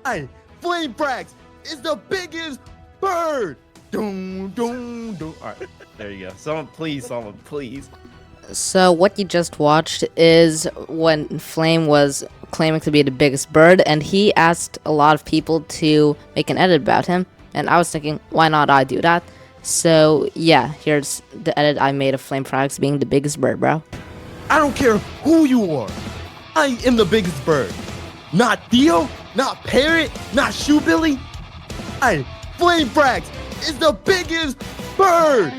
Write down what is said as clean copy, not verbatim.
Hey, FlameFrags is the biggest bird. Doom, doom, doom. All right, there you go. Someone, please. So what you just watched is when Flame was claiming to be the biggest bird, and he asked a lot of people to make an edit about him, and I was thinking, why not I do that? So yeah, here's the edit I made of FlameFrags being the biggest bird, bro. I don't care who you are. I am the biggest bird. Not Theo, not Parrot, not Shoebilly. Hey, FlameFrags is the biggest bird.